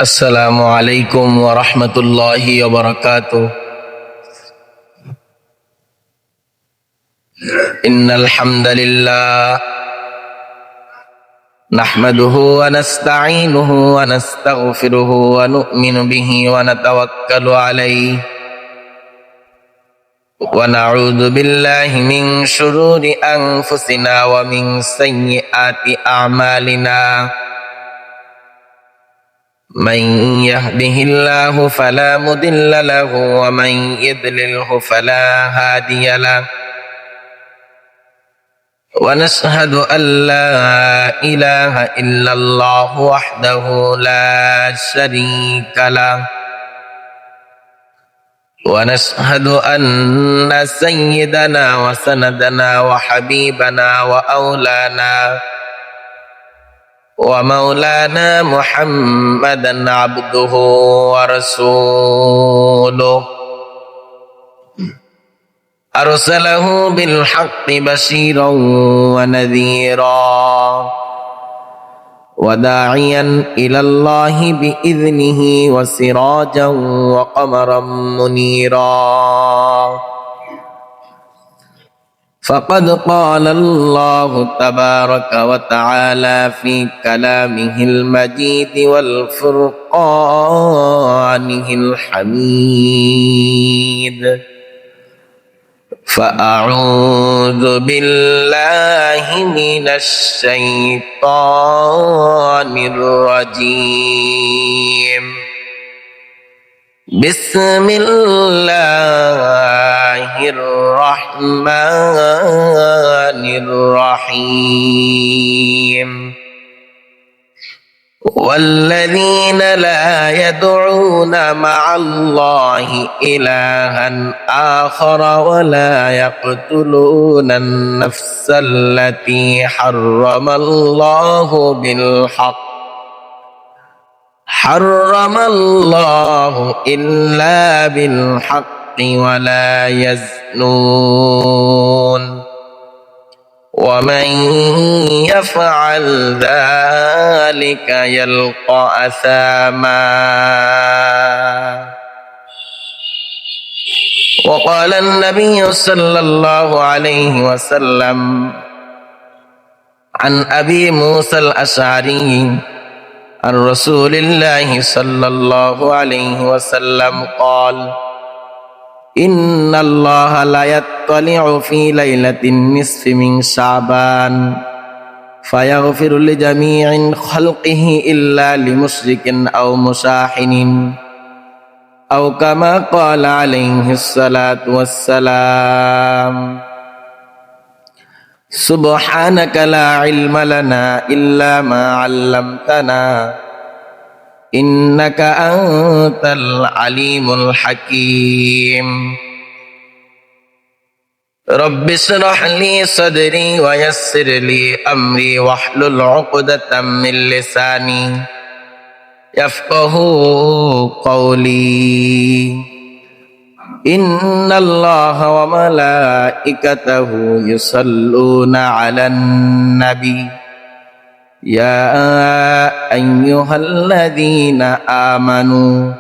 السلام عليكم ورحمة الله وبركاته. إن الحمد لله نحمده ونستعينه ونستغفره ونؤمن به ونتوكل عليه ونعوذ بالله من شرور أنفسنا ومن سيئات أعمالنا. من يهده الله فلا مضل له ومن يضلله فلا هادي له. ونشهد أن لا إله إلا الله وحده لا شريك له. ونشهد أن سيدنا وسندنا وحبيبنا وأولانا ومولانا محمدا عبده ورسوله أرسله بالحق بشيرا ونذيرا وداعيا إلى الله بإذنه وسراجا وقمرا منيرا. فقد قال الله تبارك وتعالى في كلامه المجيد والفرقانه الحميد: فأعوذ بالله من الشيطان الرجيم. بسم الله الرحمن الرحيم. والذين لا يدعون مع الله إلها آخر ولا يقتلون النفس التي حرم الله إلا بالحق ولا يزنون. ومن يفعل ذلك يلقى أثاما. وقال النبي صلى الله عليه وسلم عن أبي موسى الأشعري عن رسول الله صلى الله عليه وسلم قال: إن الله لا يطلع في ليلة النصف من شعبان فيغفر لجميع خلقه إلا لمشرك أو مشاحن، أو كما قال عليه الصلاة والسلام. سبحانك لا علم لنا إلا ما علمتنا إنك أنت العليم الحكيم. رب اشرح لي صدري ويسر لي أمري واحلل عقدة من لساني يفقه قولي. إن الله وملائكته يصلون على النبي يا أيها الذين آمنوا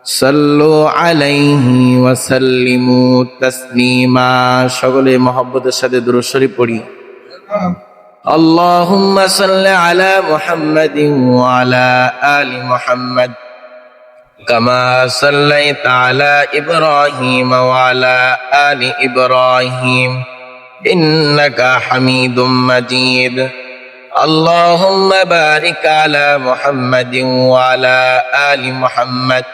صلوا عليه وسلموا تسليما. সকলে মহব্বতের সাথে দুরূদ শরীফ পড়ি। اللهم صل على محمد وعلى آل محمد كما صليت على إبراهيم وعلى آل إبراهيم إنك حميد مجيد. اللهم بارك على محمد وعلى آل محمد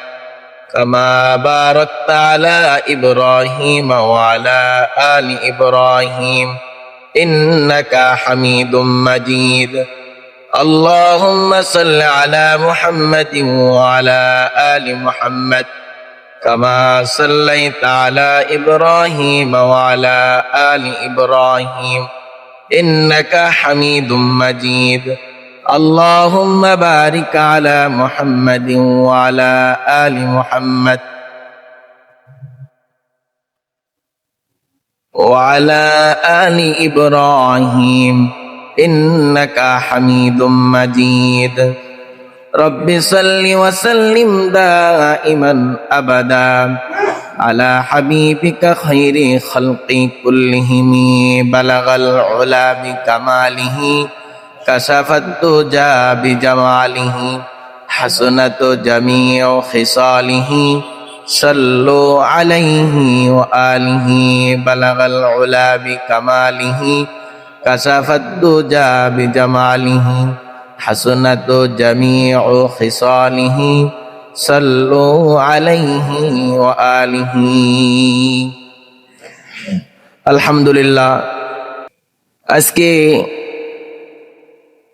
كما باركت على إبراهيم وعلى آل إبراهيم إنك حميد مجيد. اللهم صل على محمد وعلى آل محمد كما صليت على إبراهيم وعلى آل إبراهيم إنك حميد مجيد. اللهم بارك على محمد وعلى آل محمد وعلى آل إبراهيم إنك حميد مجيد. رب صل وسلم دائما أبدا على حبيبك خير خلق كلهم بلغ العلا بكماله كشف الدجى بجماله حسنت جميع خصاله صلوا عليه وآله بلغ العلا بكماله كشف الدجى بجماله حسنت جميع خصاله صلوا عليه وآله আলহামদুলিল্লাহ। আজকে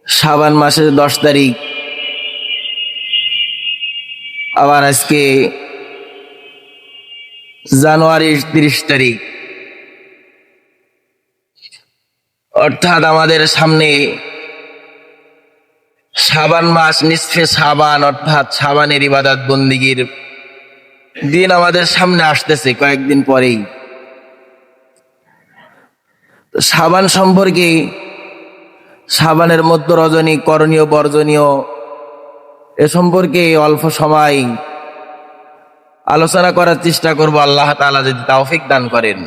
শাবান মাসের 10 তারিখ, আবার আজকে জানুয়ারির 30 তারিখ, অর্থাৎ আমাদের সামনে শাবান মাস, নিসফে শাবান, অর্থাৎ শাবানের ইবাদত বন্দিগির দিন আমাদের সামনে আসতেছে কয়েকদিন পরেই। শাবান সম্পর্কে, শাবানের মধ্য রজনী করণীয় বর্জনীয় এ সম্পর্কে অল্প সময় আলোচনা করার চেষ্টা করব, আল্লাহ তাআলা যদি তৌফিক দান করেন।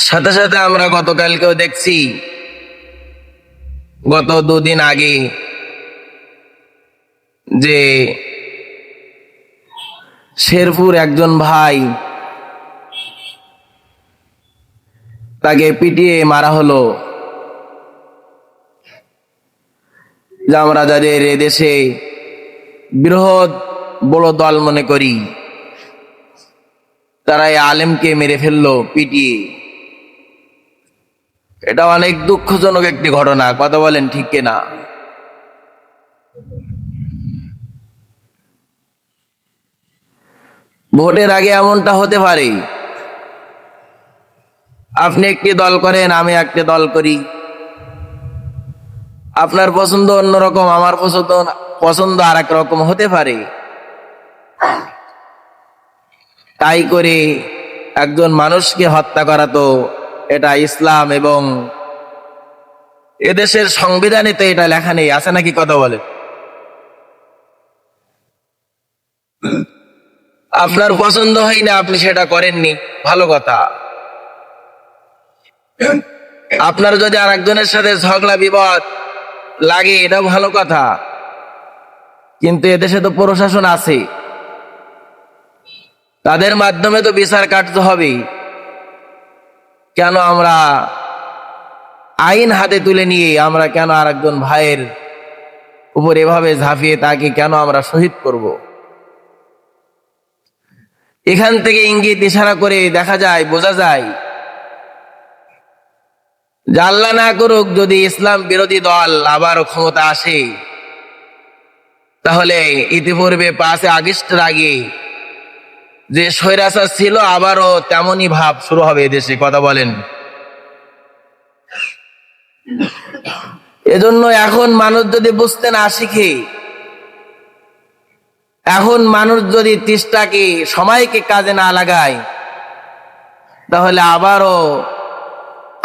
সাথে সাথে আমরা গতকালকেও দেখছি, গত 2 দিন আগে, যে শেরপুর একজন ভাই, তাকে পিটিয়ে মারা হলো। যে আমরা যাদের এদেশে বৃহৎ বড় দল মনে করি, তারা এই আলেমকে মেরে ফেললো পিটিয়ে। এটা অনেক দুঃখজনক একটি ঘটনা, কথা বলেন ঠিক কিনা? ভোটের আগে এমনটা হতে পারে, আপনি একটি দল করেন, আমি একটি দল করি, আপনার পছন্দ অন্যরকম, আমার পছন্দ আর এক রকম হতে পারে। তাই করে একজন মানুষকে হত্যা করা, তো এটা ইসলাম এবং এদেশের সংবিধানে তো এটা লেখা নেই, আছে নাকি? কথা বলে। আপনার পছন্দ হয় না, আপনি সেটা করেননি, ভালো কথা। আপনার যদি আর একজনের সাথে ঝগড়া বিবাদ লাগে, এটা ভালো কথা। কিন্তু এদেশে তো প্রশাসন আছে, তাদের মাধ্যমে তো বিচার কাটতে হবে। কেন আমরা আইন হাতে তুলে নিয়ে আমরা কেন আর একজন ভাইয়ের উপর এভাবে ঝাঁপিয়ে তাকে কেন আমরা শহীদ করব? এখান থেকে ইঙ্গিত ইশারা করে দেখা যায়, বোঝা যায় যে আল্লাহ না করুক যদি ইসলাম বিরোধী দল আবারও ক্ষমতা আসে, তাহলে ইতিপূর্বে 5 আগস্টের আগে যে স্বৈরাচার ছিল, আবারও তেমনই ভাব শুরু হবে এদেশে, কথা বলেন। এজন্য এখন মানুষ যদি বুঝতে না শিখে, এখন মানুষ যদি চেষ্টাকে, সময়কে কাজে না লাগায়, তাহলে আবারও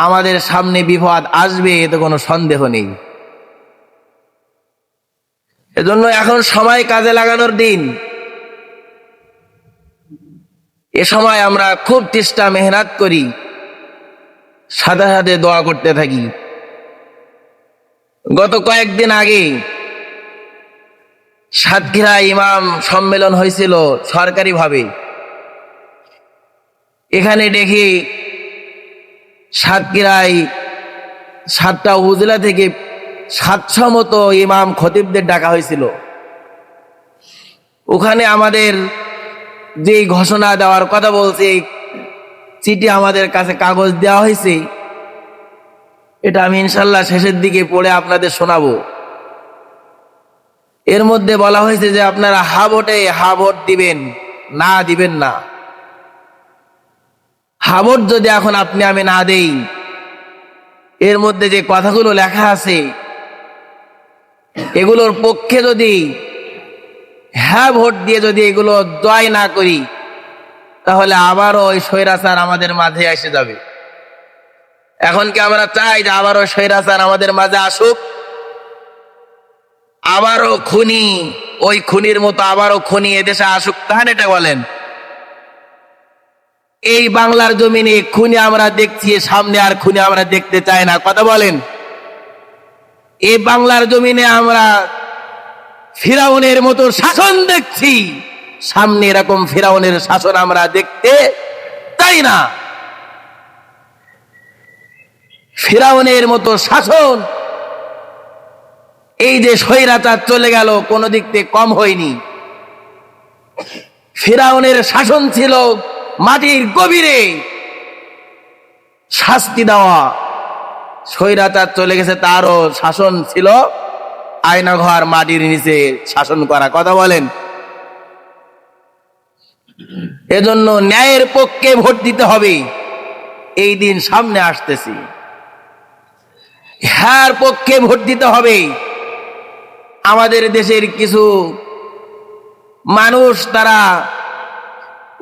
আমাদের সামনে বিপদ আসবে, এতে কোনো সন্দেহ নেই। এজন্য এখন সময় কাজে লাগানোর দিন। এ সময় আমরা খুব চেষ্টা মেহনত করি, সাথে সাথে দোয়া করতে থাকি। গত কয়েকদিন আগে সাতক্ষীরা ইমাম সম্মেলন হয়েছিল সরকারিভাবে। এখানে দেখি সাতক্ষীরায় 7টা উপজেলা থেকে 700 মতো ইমাম খতিবদের ডাকা হয়েছিল। ওখানে আমাদের যে ঘোষণা দেওয়ার কথা বলছে, চিঠি আমাদের কাছে কাগজ দেওয়া হয়েছে, এটা আমি ইনশাল্লাহ শেষের দিকে পড়ে আপনাদের শোনাবো। এর মধ্যে বলা হয়েছে যে আপনারা হা ভোট দিবেন, না দিবেন না। হা ভোট যদি এখন আপনি আমি না দেই, এর মধ্যে যে কথাগুলো লেখা আছে, এগুলোর পক্ষে যদি হ্যাঁ ভোট দিয়ে যদি এগুলো জয় না করি, তাহলে আবারও ওই স্বৈরাচার আমাদের মাঝে এসে যাবে। এখন কি আমরা চাই যে আবারও স্বৈরাচার আমাদের মাঝে আসুক? আবারও খুনি, ওই খুনির মতো আবারও খুনি এদেশে আসুক, কান এটা বলেন। এই বাংলার জমিনে খুনি আমরা দেখছি, সামনে আর খুনি আমরা দেখতে চাই না, কথা বলেন। এই বাংলার জমিনে আমরা ফিরাউনের মতো শাসন দেখছি, সামনে এরকম ফিরাউনের শাসন আমরা দেখতে চাই না। ফিরাউনের মতো শাসন, এই যে স্বৈরাচার চলে গেল, কোন দিক থেকে কম হয়নি। ফিরাউনের শাসন ছিল মাটির গভীরে শাস্তি দেওয়া, স্বৈরাচার চলে গেছে, তারও শাসন ছিল আয়নাঘর মাটির নিচে শাসন করা, কথা বলেন। এজন্য ন্যায়ের পক্ষে ভোট দিতে হবে, এই দিন সামনে আসতেছি। হ্যার পক্ষে ভোট দিতে হবে। আমাদের দেশের কিছু মানুষ তারা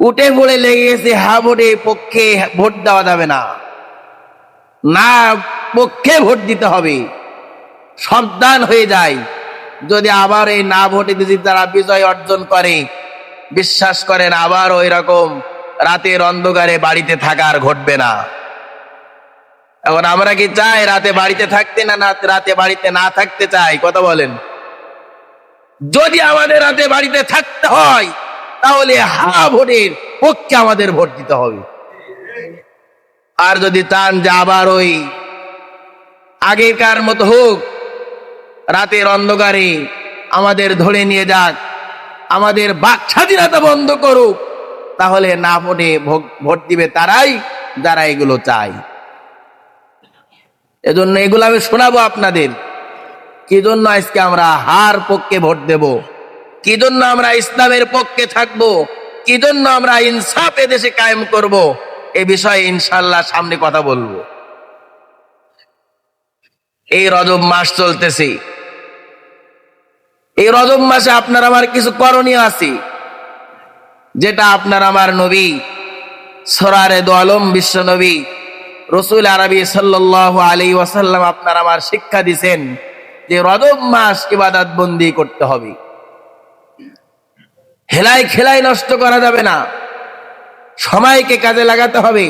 উঠে পড়ে লেগে গেছে, হ্যাঁ ভোটে পক্ষে ভোট দেওয়া যাবে না, না পক্ষে ভোট দিতে হবে। সাবধান হয়ে যায়, যদি আবার এই না ভোটে যদি তারা বিজয় অর্জন করে, বিশ্বাস করেন আবার ওই রকম রাতের অন্ধকারে বাড়িতে থাকা আর ঘটবে না। এখন আমরা কি চাই রাতে বাড়িতে থাকতে, না রাতে বাড়িতে না থাকতে চাই, কথা বলেন। যদি আমাদের রাতে বাড়িতে থাকতে হয়, তাহলে হ্যাঁ ভোটের পক্ষে আমাদের ভোট দিতে হবে। আর যদি চান যে আবার ওই আগেকার মতো হোক, রাতের অন্ধকারে আমাদের ধরে নিয়ে যাক, আমাদের বাক স্বাধীনতা বন্ধ করুক, তাহলে না ভোটে ভোট দিবে তারাই যারা এগুলো চায়। এজন্য এগুলো আমি শোনাবো আপনাদের, কি জন্য আজকে আমরা হার পক্ষে ভোট দেব, কি জন্য আমরা ইসলামের পক্ষে থাকব, কি জন্য আমরা ইনসাফ এদেশে কায়েম করব, এ বিষয়ে ইনশাআল্লাহ সামনে কথা বলবো। এই রজব মাস চলতেছে, এই রজব মাসে আপনার আমার কিছু করণীয় আছে, যেটা আপনার আমার নবী সরারে দো আলম বিশ্ব নবী রসুল আরবি সাল্লাল্লাহু আলাইহি ওয়াসাল্লাম আপনার আমার শিক্ষা দিয়েছেন যে রজব মাস ইবাদত বন্দি করতে হবে, হেলাই খেলাই নষ্ট করা যাবে না, সময়কে কাজে লাগাতে হবে।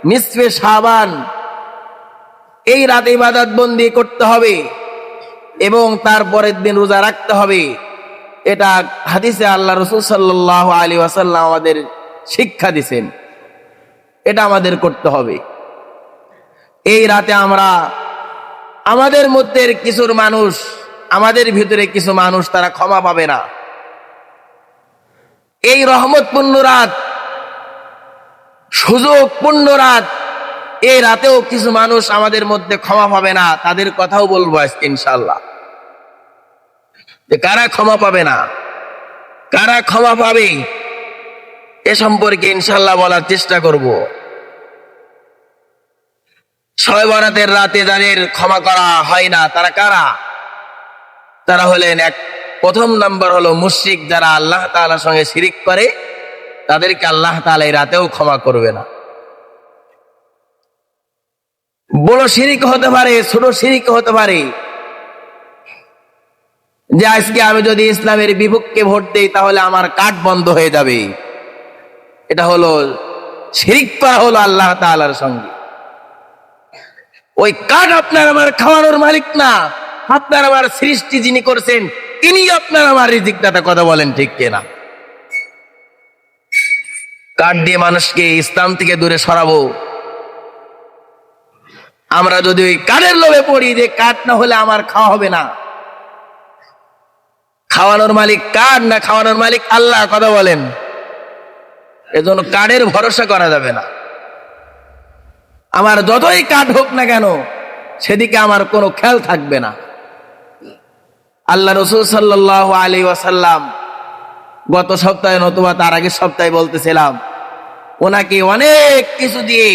নিসফে শাবান এই রাতে ইবাদত বন্দি করতে হবে এবং তারপরের দিন রোজা রাখতে হবে। এটা হাদিসে আল্লাহ রসুল সাল্লাল্লাহু আলাইহি ওয়াসাল্লাম আমাদের শিক্ষা দিয়েছেন, এটা আমাদের করতে হবে। এই রাতে আমরা আমাদের মধ্যে কিছুর মানুষ, আমাদের ভিতরে কিছু মানুষ তারা ক্ষমা পাবে না। এই রহমতপূর্ণ রাত, সুযোগপূর্ণ রাত, এই রাতেও কিছু মানুষ আমাদের মধ্যে ক্ষমা পাবে না, তাদের কথাও বলবো আজকে ইনশাআল্লাহ, যে কারা ক্ষমা পাবে না, কারা ক্ষমা পাবে, এ সম্পর্কে ইনশাআল্লাহ বলার চেষ্টা করব। শবে বরাতের রাতে যাদের ক্ষমা করা হয় না তারা কারা? তারা হলেন প্রথম নাম্বার হলো মুশরিক, যারা আল্লাহ তাআলার সঙ্গে শিরিক করে, তাদেরকে আল্লাহ তাআলা এই রাতেও ক্ষমা করবে না। বড় শিরিক হতে পারে, ছোট শিরিক হতে পারে, যে আজকে আমি যদি ইসলামের বিপক্ষে ভোট দেই তাহলে আমার কার্ড বন্ধ হয়ে যাবে, এটা হলো শিরিক করা হলো আল্লাহ তাআলার সঙ্গে। ওই কার্ড আপনার আমার খাওয়ানোর মালিক না, আপনার আমার সৃষ্টি যিনি করছেন তিনি আপনার আমার রিজিক দাতা, কথা বলেন ঠিক কিনা? কার্ড দিয়ে মানুষকে ইসলাম থেকে দূরে সরাবো, আমরা যদি ওই কার্ডের লোভে পড়ি যে কার্ড না হলে আমার খাওয়া হবে না, খাওয়ানোর মালিক কার্ড না, খাওয়ানোর মালিক আল্লাহ, কথা বলেন। এজন্য কার্ডের ভরসা করা যাবে না। আমার যতই কার্ড হোক না কেন, সেদিকে আমার কোনো খেয়াল থাকবে না। আল্লাহ রসুল সাল্লাল্লাহু আলাইহি ওয়াসাল্লাম গত সপ্তাহে নতুবা তার আগের সপ্তাহে বলতেছিলাম, ওনাকে অনেক কিছু দিয়ে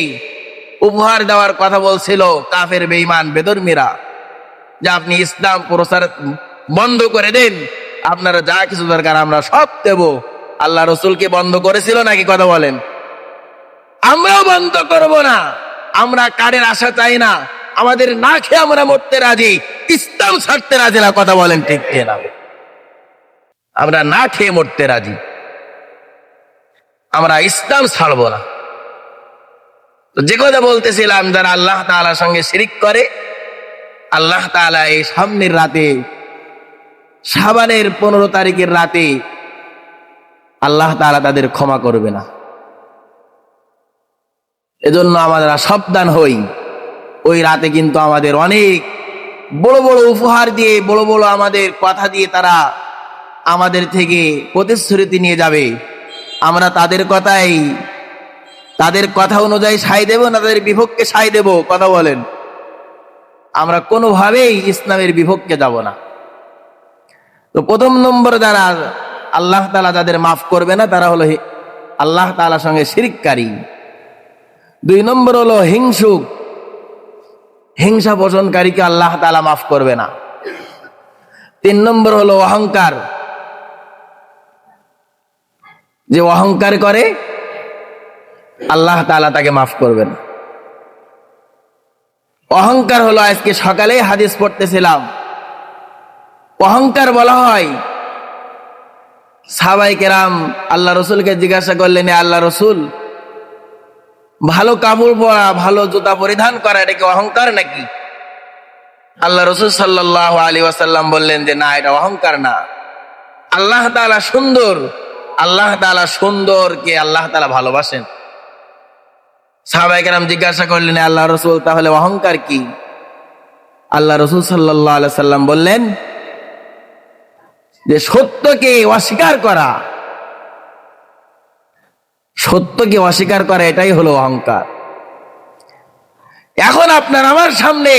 উপহার দেওয়ার কথা বলছিল কাফের বেঈমান বেদরমিরা, যে আপনি ইসলাম প্রচার বন্ধ করে দেন, আপনারা যা কিছু দরকার আমরা সব দেব। আল্লাহ রসুলকে বন্ধ করেছিল নাকি, কথা বলেন? আমরাও বন্ধ করব না, আমরা কার্ডের আশা চাই না, আমাদের না খেয়ে আমরা মরতে রাজি, ইসলাম ছাড়তে রাজি না। কথা বলেন ঠিক কিনা? আমরা না খেয়ে মরতে রাজি, আমরা ইসলাম ছাড়বো না। তো যে কথা বলতেছিলাম, যারা আল্লাহ তাআলার সঙ্গে শিরিক করে, আল্লাহ তাআলা এই সামনের রাতে, শাবানের 15 তারিখের রাতে আল্লাহ তাআলা তাদের ক্ষমা করবে না। এজন্য আমরা সাবধান হই। ওই রাতে কিন্তু আমাদের অনেক বড় বড় উপহার দিয়ে, বড় বড় আমাদের কথা দিয়ে তারা আমাদের থেকে প্রতিশ্রুতি নিয়ে যাবে। আমরা তাদের কথা অনুযায়ী সায় দেব না, তাদের বিপক্ষে সায় দেব? কথা বলেন। আমরা কোনোভাবেই ইসলামের বিপক্ষে যাব না। তো প্রথম নম্বর, যারা আল্লাহ তাআলা যাদের মাফ করবে না, তারা হলো আল্লাহ তাআলার সঙ্গে শিরককারী। 2 নম্বর হলো হিংসুক, হিংসা পোষণকারীকে আল্লাহ তাআলা মাফ করবে না। 3 নম্বর হলো অহংকার, যে অহংকার করে আল্লাহ তাআলা তাকে মাফ করবে না। অহংকার হলো, আজকে সকালে হাদিস পড়তেছিলাম, অহংকার বলা হয়, সাহাবায়ে কেরাম আল্লাহ রসুলকে জিজ্ঞাসা করলেন, আল্লাহ রসুল, ভালো কাপড় পরা, ভালো জুতা পরিধান করা, এটা কি অহংকার নাকি? আল্লাহ রসুল সাল্লাল্লাহু আলাইহি ওয়াসাল্লাম বললেন যে না, এটা অহংকার না। আল্লাহ তাআলা সুন্দর, আল্লাহ তাআলা সুন্দরকে আল্লাহ তাআলা ভালোবাসেন। সাহাবায়ে কেরাম জিজ্ঞাসা করলেন, আল্লাহ রসুল, তাহলে অহংকার কি? আল্লাহ রসুল সাল্লাল্লাহু আলাইহি ওয়াসাল্লাম বললেন যে সত্যকে অস্বীকার করা, সত্যকে অস্বীকার করা, এটাই হলো অহংকার। এখন আপনার আমার সামনে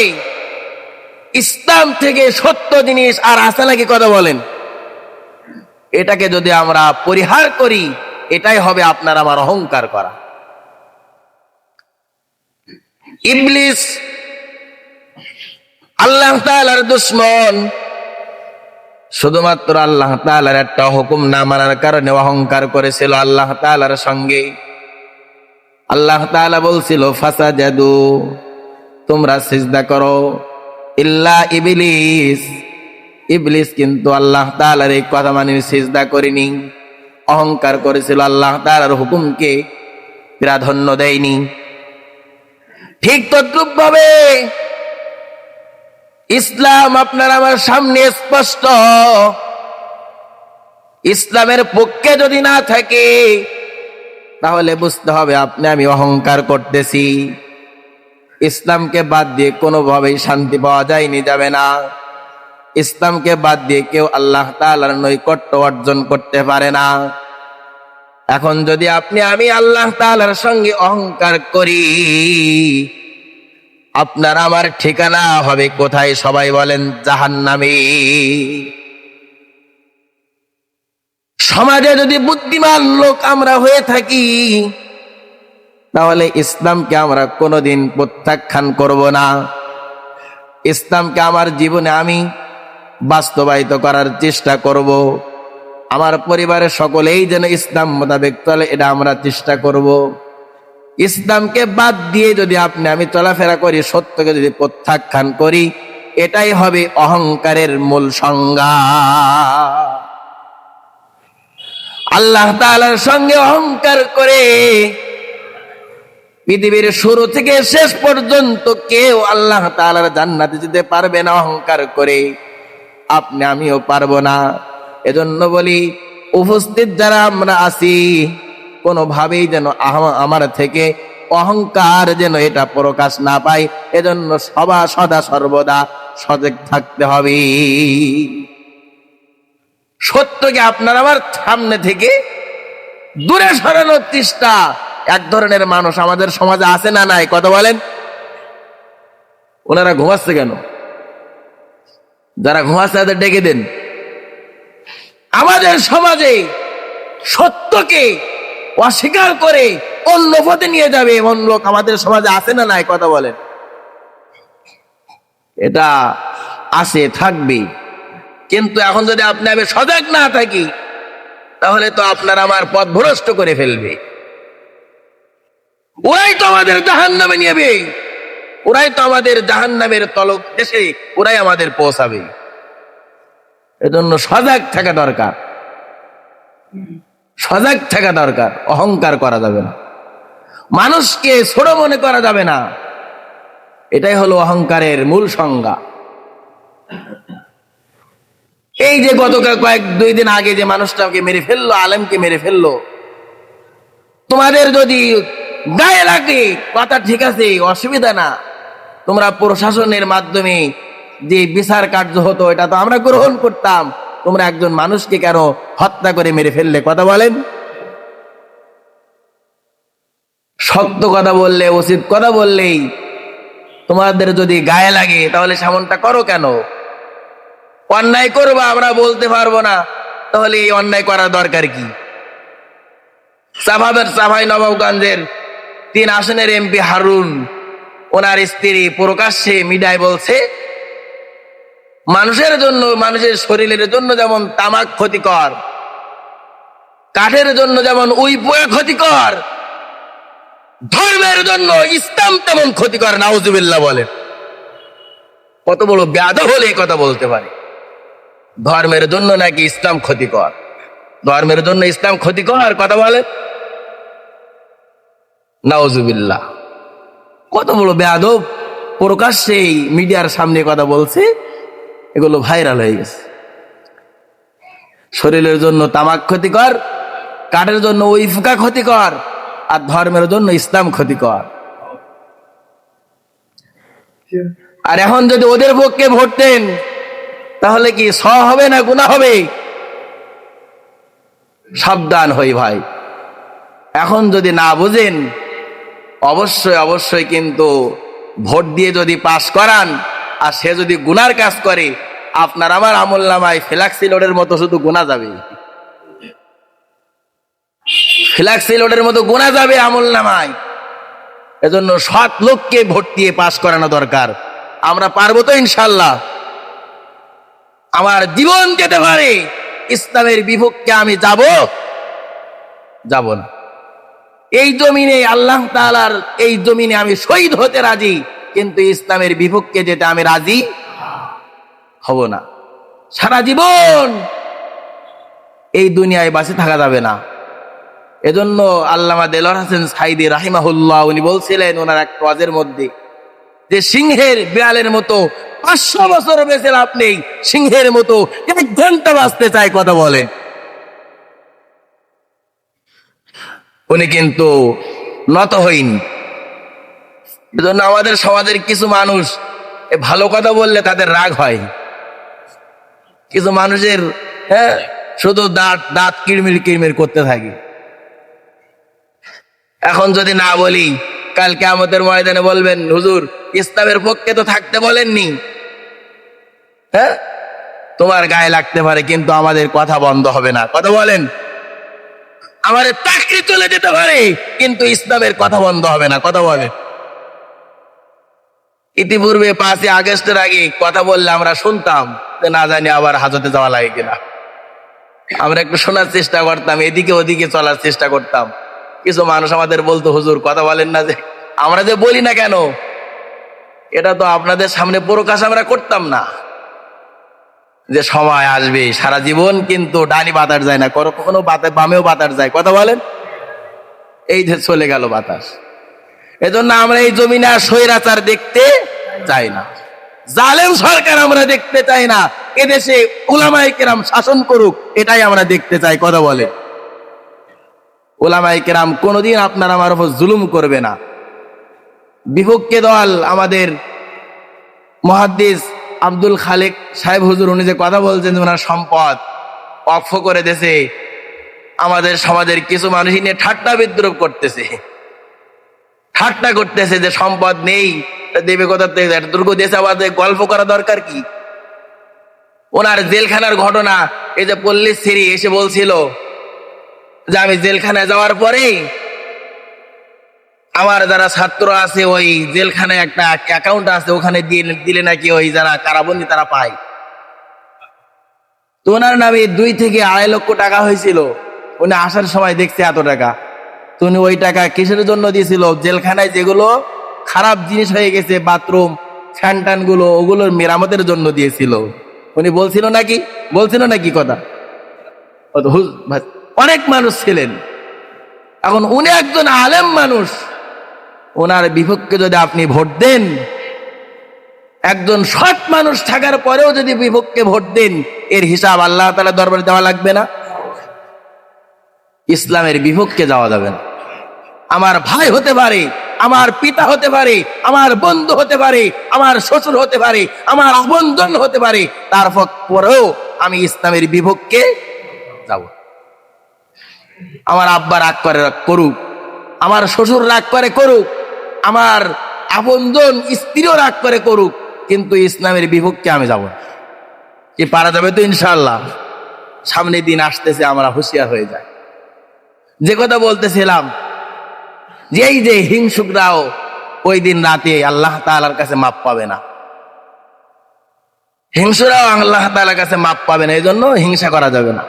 ইসলাম থেকে সত্য জিনিস আর আছে নাকি? কথা বলেন। এটাকে যদি আমরা পরিহার করি, এটাই হবে আপনার আমার অহংকার করা। ইবলিস আল্লাহ তাআলার দুশমন, শুধুমাত্র আল্লাহ তাআলার একটা হুকুম না মানার কারণে অহংকার করেছিল আল্লাহ তাআলার সঙ্গে। আল্লাহ তাআলা বলছিল, ফাসাজাদু, তোমরা সিজদা করো, ইল্লা ইবলিস, ইবলিস কিন্তু আল্লাহ তাআলার এই কথা মানে সিজদা করেনি, অহংকার করেছিল, আল্লাহ তাআলার হুকুমকে প্রাধান্য দেয়নি। ঠিক তদ্রূপ ভাবে ইসলাম আপনার আমার সামনে স্পষ্ট। ইসলামের পক্ষে যদি না থাকে, তাহলে বুঝতে হবে আপনি আমি অহংকার করতেছি। ইসলামকে বাদ দিয়ে কোনোভাবেই শান্তি পাওয়া যায়নি, যাবে না। ইসলামকে বাদ দিয়ে কেউ আল্লাহ তাআলার নৈকট্য অর্জন করতে পারে না। এখন যদি আপনি আমি আল্লাহ তাআলার সঙ্গে অহংকার করি, আপনার আমার ঠিকানা হবে কোথায়? সবাই বলেন, জাহান্নামে। সমাজে যদি বুদ্ধিমান লোক আমরা হয়ে থাকি, তাহলে ইসলামকে আমরা কোনোদিন প্রত্যাখ্যান করব না। ইসলামকে আমার জীবনে আমি বাস্তবায়িত করার চেষ্টা করব। আমার পরিবারের সকলেই যেন ইসলাম মোতাবেক চলে, এটা আমরা চেষ্টা করব। ইসলামকে বাদ দিয়ে যদি আপনি আমি চলাফেরা করি, সত্যকে যদি প্রত্যাখ্যান করি, এটাই হবে অহংকারের মূল সংজ্ঞা। আল্লাহ তাআলার সঙ্গে অহংকার করে পৃথিবীর শুরু থেকে শেষ পর্যন্ত কেউ আল্লাহ তাআলার জান্নাতে যেতে পারবে না অহংকার করে। আপনি আমিও পারবো না। এজন্য বলি, উপস্থিত যারা আমরা আছি, কোনোভাবেই যেন আমার থেকে অহংকার যেন এটা প্রকাশ না পায়, এজন্য সদা সর্বদা সজাগ থাকতে হবে। সত্যকে আপনার আমার সামনে থেকে দূরে সরানোর চেষ্টা। এক ধরনের মানুষ আমাদের সমাজে আছে না নাই? কথা বলেন। ওনারা ঘুমাচ্ছে কেন? যারা ঘুমাচ্ছে তাদের ডেকে দেন। আমাদের সমাজে সত্যকে অস্বীকার করে অন্য পথে নিয়ে যাবে এমন লোক আমাদের সমাজে আছে না নাই? কথা বলেন। এটা আছে, থাকবে। কিন্তু এখন যদি আপনি আমি সজাগ না থাকি, তাহলে তো আপনার আমার পথ ভ্রষ্ট করে ফেলবে। ওরাই তো আমাদের জাহান্নামে নেবে। ওরাই তো আমাদের জাহান্নামের তলব দেশে ওরাই আমাদের পৌঁছাবে। এজন্য সজাগ থাকা দরকার, সজাগ থাকা দরকার। অহংকার করা যাবে না, মানুষকে ছোট মনে করা যাবে না। এটাই হলো অহংকারের মূল সংজ্ঞা। এই যে গতকাল দুই দিন আগে যে মানুষটাকে মেরে ফেললো, আলেমকে মেরে ফেললো, তোমাদের যদি গায়ে লাগে কথা ঠিক আছে, অসুবিধা না, তোমরা প্রশাসনের মাধ্যমে যে বিচার কার্য হতো এটা তো আমরা গ্রহণ করতাম, তোমরা একজন মানুষকে কেন হত্যা করে মেরে ফেললে? কথা বলেন। শক্ত কথা বললে, উচিত কথা বললেই তোমাদের যদি গায়ে লাগে তাহলে সেমনটা করো কেন? অন্যায় করবা আমরা বলতে পারবো না, তাহলে এই অন্যায় করার দরকার কি? চাপাই নবাবগঞ্জের 3 আসনের এমপি হারুন, ওনার স্ত্রী প্রকাশ্যে মিডিয়ায় বলছে মানুষের জন্য, মানুষের শরীরের জন্য যেমন তামাক ক্ষতিকর, কাঠের জন্য যেমন উইপোয়া ক্ষতিকর, ধর্মের জন্য ইসলাম তেমন ক্ষতিকর। নাউজুবিল্লাহ বলেন। কত বড় বেয়াদব হলে এই কথা বলতে পারে? ধর্মের জন্য নাকি ইসলাম ক্ষতিকর? ধর্মের জন্য ইসলাম ক্ষতিকর? কথা বলে নাউজুবিল্লাহ। কত বড় বেয়াদব, প্রকাশ্যে মিডিয়ার সামনে কথা বলছে, এগুলো ভাইরাল হয়ে গেছে। শরীরের জন্য তামাক ক্ষতিকর, কাঠের জন্য ওই ফুকা ক্ষতিকর, আর ধর্মের জন্য ইসলাম ক্ষতিকর। আর এখন যদি ওদের পক্ষে ভোট দেন তাহলে কি হবে না গুনাহ হবে? সাবধান হই ভাই। এখন যদি না বুঝেন অবশ্যই অবশ্যই কিন্তু ভোট দিয়ে যদি পাস করান আর সে যদি গুনার কাজ করে, আপনার আমার আমলনামায় ফ্ল্যাক্সি লোডের মতো শুধু গুনাহ যাবে, ফ্ল্যাক্সি লোডের মতো গুনাহ যাবে আমলনামায়। এজন্য সৎ লোককে ভোট দিয়ে পাস করানো দরকার। আমরা পারবো তো ইনশাল্লাহ? আমার জীবন যেতে পারে, ইসলামের বিপক্ষে আমি যাব না। এই জমিনে আল্লাহ তাআলার এই জমিনে আমি শহীদ হতে রাজি, কিন্তু ইসলামের বিপক্ষে যেতে আমি রাজি হব না। সারা জীবন এই দুনিয়ায় বাঁচে থাকা যাবে না। এজন্য আল্লামা দেলোয়ার হোসেন সাঈদী রাহিমাহুল্লাহ উনি বলছিলেন ওনার এক ওয়াজের মধ্যে যে সিংহের বিড়ালের মতো 500 বছর বেঁচে লাভ নেই, সিংহের মতো 1 ঘন্টা বাঁচতে চাই। কথা বলে উনি কিন্তু নত হইনি। এজন্য আমাদের সমাজের কিছু মানুষ ভালো কথা বললে তাদের রাগ হয়, কিছু মানুষের শুধু দাঁত কিড়মির কিড়মির করতে থাকে। এখন যদি না বলি, কালকে আমাদের ময়দানে বলবেন হুজুর ইসলামের পক্ষে তো থাকতে বলেননি। তোমার গায়ে লাগতে পারে কিন্তু আমাদের কথা বন্ধ হবে না। কথা বলেন। আমাদের চাকরি চলে যেতে পারে কিন্তু ইসলামের কথা বন্ধ হবে না। কথা বলেন। ইতিপূর্বে 5ই আগস্টের আগে কথা বললে আমরা শুনতাম, না জানি আবার হাজতে যাওয়া লাগে কিনা। আমরা একটু শোনার চেষ্টা করতাম, এদিকে ওদিকে চলার চেষ্টা করতাম। কিছু মানুষ আমাদের বলতো হুজুর কথা বলেন না, যে আমরা যে বলি না কেন এটা তো আপনাদের সামনে প্রকাশ আমরা করতাম না। যে সময় আসবে, সারা জীবন কিন্তু ডানি বাতাস যায় না, কখনো বামেও বাতাস যায়। কথা বলেন। এই যে চলে গেল বাতাস। এজন্য আমরা এই জমিনে আর স্বৈরাচার দেখতে চাই না, জালেম সরকার আমরা দেখতে চাই না। এদেশে উলামায়ে কেরাম শাসন করুক, এটাই আমরা দেখতে চাই। কথা বলে উলামায়ে কেরাম কোনোদিন আপনার আমার উপর জুলুম করবে না। বিপক্ষে দল আমাদের মুহাদ্দিস আব্দুল খালেক সাহেব হুজুর, উনি যে কথা বলছেন ওনার সম্পদ অক্ষ করে দেশে, আমাদের সমাজের কিছু মানুষ নিয়ে ঠাট্টা বিদ্রুপ করতেছে, ঠাট্টা করতেছে যে সম্পদ নেই, দেবে কোথা থেকে? দুর্গ দেশে আমাদের গল্প করা দরকার কি? ওনার জেলখানার ঘটনা, এই যে পল্লী শ্রী এসে বলছিল যে আমি জেলখানায় যাওয়ার পরে আমার যারা ছাত্র আছে ওই জেলখানায় একটা অ্যাকাউন্ট আছে, ওখানে দিলে নাকি ওই যারা কারাবন্দী তারা পায়। তো ওনার নামে 2 থেকে 2.5 লক্ষ টাকা হয়েছিল। উনি আসার সময় দেখছে এত টাকা। তো উনি ওই টাকা কিসের জন্য দিয়েছিল? জেলখানায় যেগুলো খারাপ জিনিস হয়ে গেছে, বাথরুম ফ্যান গুলো ওগুলোর মেরামতের জন্য দিয়েছিল। উনি বলছিল নাকি কথা? অনেক মানুষ ছিলেন। এখন উনি একজন আলেম মানুষ, ওনার বিপক্ষে যদি আপনি ভোট দেন, একজন সৎ মানুষ থাকার পরেও যদি বিপক্ষে ভোট দেন, এর হিসাব আল্লাহ তাআলার দরবারে দেওয়া লাগবে না? ইসলামের বিপক্ষে যাওয়া যাবে না। আমার ভাই হতে পারে, আমার পিতা হতে পারে, আমার বন্ধু হতে পারে, আমার শ্বশুর হতে পারে, আমার আপনজন হতে পারে, তারপরেও আমি ইসলামের বিপক্ষে যাব। আমার আব্বা রাগ করে করুক, আমার শ্বশুর রাগ করে করুক, আমার আপনজন স্ত্রীও রাগ করে করুক, কিন্তু ইসলামের বিপক্ষে আমি যাব না। কি পারা যাবে তো? ইনশাআল্লাহ। সামনে দিন আসতেছে, আমরা হুঁশিয়ার হয়ে যাই। যে কথা বলতেছিলাম, যে এই যে হিংসুকরাও ওই দিন রাতে আল্লাহ তাআলার কাছে মাপ পাবে না, হিংসুরাও আল্লাহ তাআলার কাছে মাপ পাবে না। এই জন্য হিংসা করা যাবে না।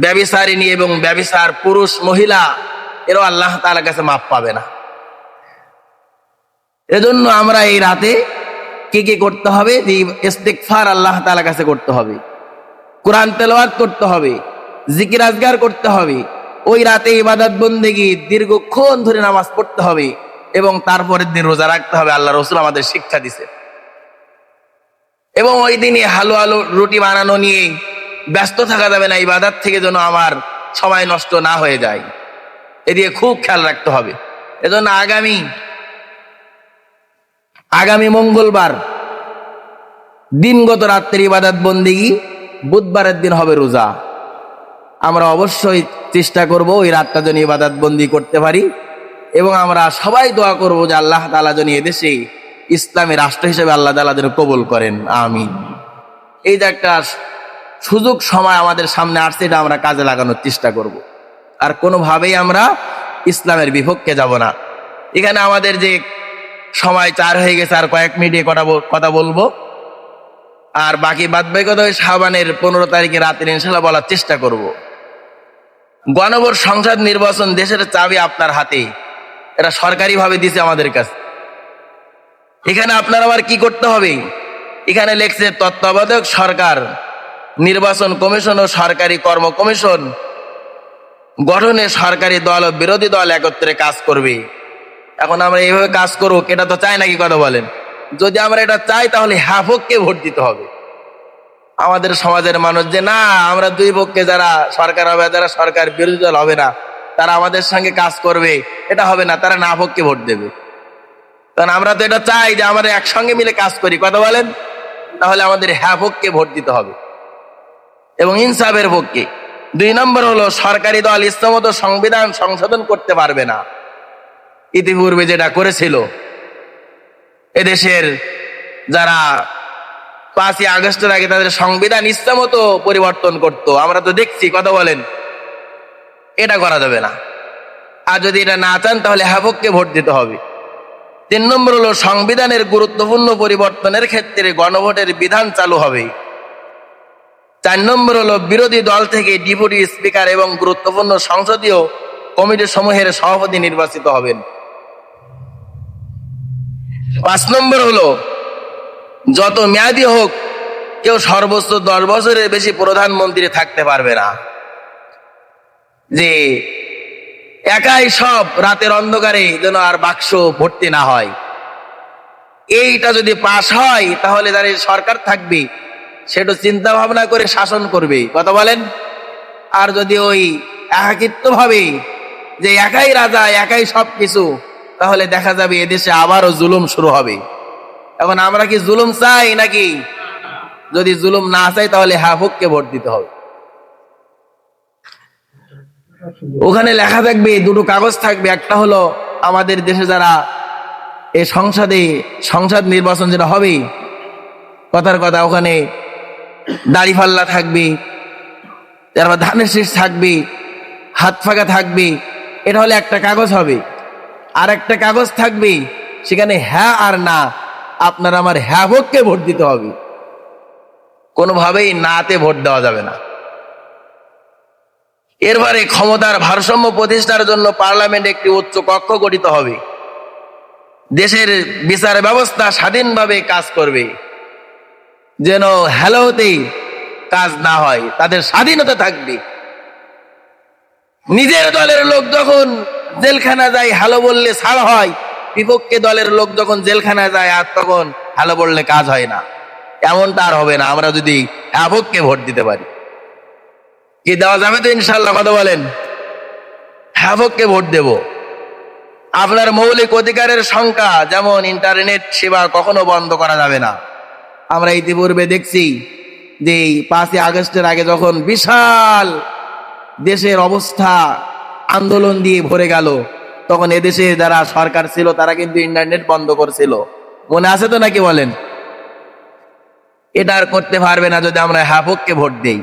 ব্যভিচারিণী এবং ব্যভিচার পুরুষ মহিলা এরাও আল্লাহ তাআলার কাছে মাপ পাবে না। এজন্য আমরা এই রাতে কি করতে হবে? যে ইস্তিগফার আল্লাহ তাআলার কাছে করতে হবে, কোরআন তেলাওয়াত করতে হবে, জিকির আজগার করতে হবে। ওই রাতে ইবাদত বন্দেগী দীর্ঘক্ষণ ধরে নামাজ পড়তে হবে এবং তারপরের দিন রোজা রাখতে হবে। আল্লাহ রাসূল আমাদের শিক্ষা দিছে। এবং ওই দিনে হালুয়া রুটি বানানো নিয়ে ব্যস্ত থাকা যাবে না, ইবাদত থেকে যেন আমার সময় নষ্ট না হয়ে যায়, এদিকে খুব খেয়াল রাখতে হবে। এজন্য আগামী মঙ্গলবার দিনগত রাত্রির ইবাদত বন্দেগী, বুধবারের দিন হবে রোজা। আমরা অবশ্যই চেষ্টা করব ওই রাতটা যেন ইবাদত বন্দি করতে পারি এবং আমরা সবাই দোয়া করব যে আল্লাহ তাআলা যেন এদেশে ইসলামী রাষ্ট্র হিসেবে আল্লাহ তাআলা যেন কবুল করেন, আমিন। এই যে একটা সুযোগ সময় আমাদের সামনে আসছে, এটা আমরা কাজে লাগানোর চেষ্টা করব। আর কোনোভাবেই আমরা ইসলামের বিপক্ষে যাব না। এখানে আমাদের যে সময় 4 হয়ে গেছে, আর কয়েক মিনিটে কথা বলবো। আর বাকি কথা ওই শাবানের 15 তারিখে রাতের ইনশাআল্লাহ বলার চেষ্টা করব। গণভোট সংসদ নির্বাচন দেশের চাবি আপনার হাতে, এটা সরকারিভাবে দিছে আমাদের কাছে। এখানে আপনার আবার কি করতে হবে? এখানে লেখছে তত্ত্বাবধায়ক সরকার, নির্বাচন কমিশন ও সরকারি কর্ম কমিশন গঠনে সরকারি দল ও বিরোধী দল একত্রে কাজ করবে। এখন আমরা এইভাবে কাজ করবো, এটা তো চাই নাকি? কথা বলেন। যদি আমরা এটা চাই তাহলে হ্যাঁ পক্ষে ভোট দিতে হবে। আমাদের সমাজের মানুষ যে না, আমরা দুই পক্ষে, যারা সরকার হবে, যারা সরকার বিরোধী দল হবে না, তারা আমাদের সঙ্গে কাজ করবে, এটা হবে না, তারা না পক্ষে ভোট দেবে। কারণ আমরা তো এটা চাই যে আমরা একসঙ্গে মিলে কাজ করি। কথা বলেন। তাহলে আমাদের হ্যাঁ পক্ষে ভোট দিতে হবে এবং ইনসাফের পক্ষে। 2 নম্বর হলো, সরকারি দল ইচ্ছামতো সংবিধান সংশোধন করতে পারবে না। ইতিপূর্বে যেটা করেছিল এদেশের যারা 5ই আগস্টের আগে তাদের সংবিধান ইচ্ছামতো পরিবর্তন করত, আমরা তো দেখছি। কথা বলেন। এটা করা যাবে না। আর যদি এটা না চান তাহলে হ্যাঁ পক্ষে ভোট দিতে হবে। 3 নম্বর হলো, সংবিধানের গুরুত্বপূর্ণ পরিবর্তনের ক্ষেত্রে গণভোটের বিধান চালু হবে। 4 নম্বর হলো, বিরোধী দল থেকে ডেপুটি স্পিকার এবং গুরুত্বপূর্ণ সংসদীয় কমিটি সমূহের সভাপতি নির্বাচিত হবেন। 5 নম্বর হলো, যত মেয়াদি হোক কেউ সর্বোচ্চ 10 বছরের বেশি প্রধানমন্ত্রী থাকতে পারবে না। যে একাই সব রাতের অন্ধকারে যেন আর বাক্স ভর্তি না হয়, এইটা যদি পাশ হয় তাহলে যারা সরকার থাকবে সেটা চিন্তা ভাবনা করে শাসন করবে। কথা বলেন। আর যদি ওই একাকিত্ব ভাবে যে একাই রাজা, একাই সব কিছু, তাহলে দেখা যাবে এদেশে আবারও জুলুম শুরু হবে। এখন আমরা কি জুলুম চাই নাকি? যদি জুলুম না চাই তাহলে হ্যাঁ পক্ষে ভোট দিতে হবে। ওখানে লেখা থাকবে, 2টো কাগজ থাকবে। একটা হলো আমাদের দেশে যারা এই সংসদ নির্বাচন যেটা হবে, কথার কথা, ওখানে দাড়িপাল্লা থাকবে, তারপর ধানের শীষ থাকবে, হাত ফাঁকা থাকবে। এটা হলে একটা কাগজ হবে। আর একটা কাগজ থাকবে, সেখানে হ্যাঁ আর না, আপনার আমার হ্যাঁ পক্ষে ভোট দিতে হবে। কোনোভাবেই নাতে ভোট দেওয়া যাবে না। এরপরে ক্ষমতার ভারসাম্য প্রতিষ্ঠার জন্য পার্লামেন্ট একটি উচ্চ কক্ষ গঠিত হবে, দেশের বিচার ব্যবস্থা স্বাধীনভাবে কাজ করবে, যেন হ্যালোতেই কাজ না হয়, তাদের স্বাধীনতা থাকবে। নিজের দলের লোক যখন জেলখানা যায় হ্যালো বললে ছাড় হয়, বিপক্ষে দলের লোক যখন জেলখানা যায় আর তখন হ্যালো বললে কাজ হয় না। এমনটা আর হবে না আমরা যদি হ্যাভককে ভোট দিতে পারি। কি দেওয়া যাবে তো ইনশাল্লাহ? কথা বলেন। হ্যাভককে ভোট দেব। আপনার মৌলিক অধিকারের সংখ্যা যেমন ইন্টারনেট সেবা কখনো বন্ধ করা যাবে না। আমরা ইতিপূর্বে দেখছি যে 5ই আগস্টের আগে যখন বিশাল দেশের অবস্থা আন্দোলন দিয়ে ভরে গেল, তখন এদেশে যারা সরকার ছিল তারা কিন্তু ইন্টারনেট বন্ধ করছিল। মনে আছে তো নাকি বলেন? এটা আর করতে পারবে না যদি আমরা হ্যাভককে ভোট দেই।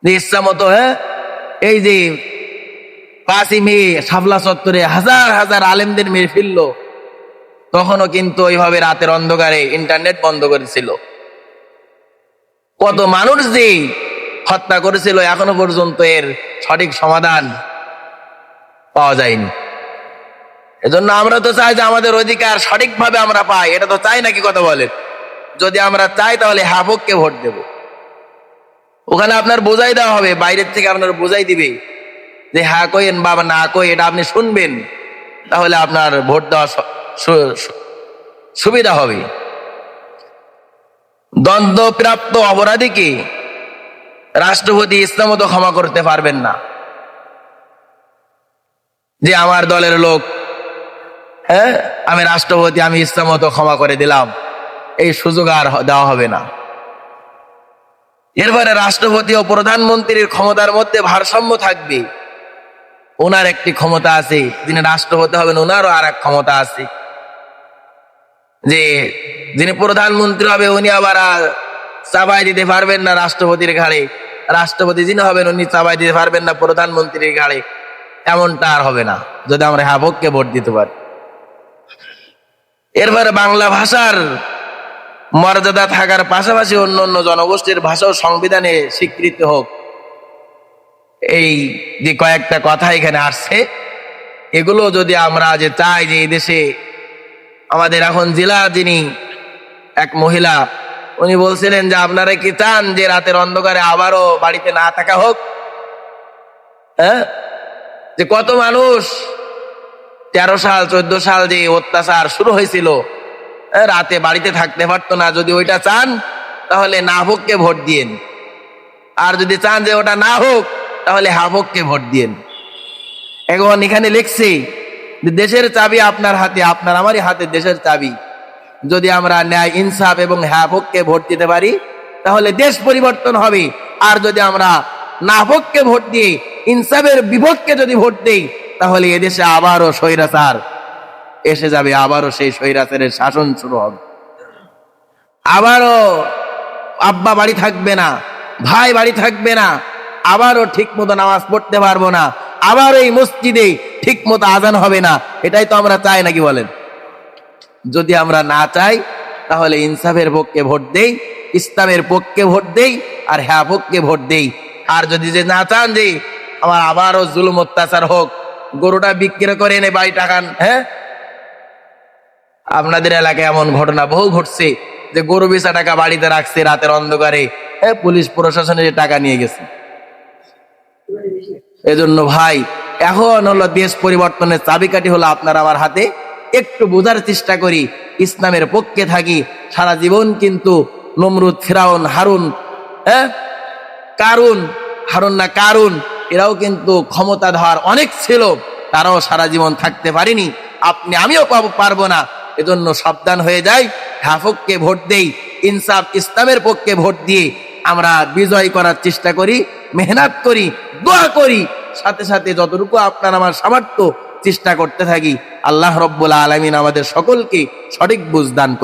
ইচ্ছা মতো এই যে 5ই মে শাপলা চত্বরে হাজার হাজার আলেমদের মেরে ফেলল, তখনও কিন্তু ওইভাবে রাতের অন্ধকারে ইন্টারনেট বন্ধ করেছিল। কত মানুষ যে হত্যা করেছিল এখনো পর্যন্ত এর সঠিক সমাধান পাওয়া যায়নি। এজন্য আমরা তো চাই যে আমাদের অধিকার সঠিকভাবে আমরা পাই, এটা তো চাই নাকি? কথা বলেন। যদি আমরা চাই তাহলে হ্যাভককে ভোট দেব। ওখানে আপনার বোঝাই দেওয়া হবে, বাইরের থেকে আপনার বোঝাই দিবে যে হ্যাঁ কইন বাবা না কই, এটা আপনি শুনবেন, তাহলে আপনার ভোট দেওয়া সুবিধা হবে। দণ্ডপ্রাপ্ত অপরাধীকে রাষ্ট্রপতি ইচ্ছামত ক্ষমা করতে পারবেন না, যে আমার দলের লোক আমি রাষ্ট্রপতি, আমি ইচ্ছামত ক্ষমা করে দিলাম, এই সুযোগ আর দেওয়া হবে না। এরপরে রাষ্ট্রপতি ও প্রধানমন্ত্রীর ক্ষমতার মধ্যে ভারসাম্য থাকবে। ওনার একটি ক্ষমতা আছে, যিনি রাষ্ট্রপতি হবেন ওনারও আর এক ক্ষমতা আছে, যে যিনি প্রধানমন্ত্রী হবে উনি আবার চাপাই দিতে পারবেন না রাষ্ট্রপতির ঘাড়ে, রাষ্ট্রপতি যিনি হবেন উনি চাপাই দিতে পারবেন না প্রধানমন্ত্রীর ঘাড়ে। এমনটা আর হবে না যদি আমরা হ্যাভককে ভোট দিতে পারি। এরপরে বাংলা ভাষার মর্যাদা থাকার পাশাপাশি অন্য অন্য জনগোষ্ঠীর ভাষাও সংবিধানে স্বীকৃত হোক। এই যে কয়েকটা কথা এখানে আসছে, এগুলো যদি আমরা যে চাই যে এই দেশে আমাদের এখন জেলা যিনি এক মহিলা উনি বলছিলেন যে আপনারা কি চান যে রাতের অন্ধকারে আবারও বাড়িতে না থাকা হোক? যে কত মানুষ 13 সাল 14 সাল যে অত্যাচার শুরু হয়েছিল, রাতে বাড়িতে থাকতে পারতো না। যদি ওইটা চান তাহলে না হোককে ভোট দিয়েন, আর যদি চান যে ওটা না হোক তাহলে হ্যাভককে ভোট দিয়েন। এখন এখানে লিখছি দেশের চাবি আপনার হাতে, আপনার আমারই হাতে দেশের চাবি। যদি আমরা ন্যায় ইনসাফ এবং হ্যাভককে ভোট দিতে পারি তাহলে দেশ পরিবর্তন হবে। আর যদি আমরা নাহককে ভোট দিয়ে ইনসাফের বিপক্ষে যদি ভোট দেই তাহলে এদেশে আবারও স্বৈরাচার এসে যাবে, আবারও সেই স্বৈরাচারের শাসন শুরু হবে। আবারও আব্বা বাড়ি থাকবে না, ভাই বাড়ি থাকবে না, আবারও ঠিক মতো নামাজ পড়তে পারবো না, আবার এই মসজিদে ঠিক মতো আজান হবে না। এটাই তো আমরা চাই নাকি বলেন? যদি আমরা না চাই তাহলে ইনসাফের পক্ষে ভোট দেই, ইসলামের পক্ষে ভোট দেই, আর হ্যাভককে ভোট দেই। আর যদি যে না চান যে আমার আবারও জুলুম অত্যাচার হোক, গরুটা বিক্রি করে এনে বাড়ি টাকান, আপনাদের এলাকায় এমন ঘটনা বহু ঘটছে যে গরু বেচা টাকা বাড়িতে রাখছে, রাতের অন্ধকারে পুলিশ প্রশাসনের টাকা নিয়ে গেছে। এজন্য ভাই এখন হলো দেশ পরিবর্তনের চাবিকাঠি হলো আপনার আমার হাতে। একটু বোঝার চেষ্টা করি, ইসলামের পক্ষে থাকি। সারা জীবন কিন্তু নমরুদ, ফিরাউন, কারুন এরাও কিন্তু ক্ষমতাধর অনেক ছিল, তারাও সারা জীবন থাকতে পারেনি। আপনি আমিও পারবো না। এজন্য সাবধান হয়ে যাই, হ্যাভককে ভোট দেই, ইনসাফ ইসলামের পক্ষে ভোট দিয়ে আমরা বিজয় করার চেষ্টা করি, মেহনত করি, দোয়া করি, সাথে সাথে যতটুকু আপনার আমার সামর্থ্য চেষ্টা করতে থাকি। আল্লাহ রব্বুল আলামিন আমাদের সকলকে সঠিক বুঝ দান করুন।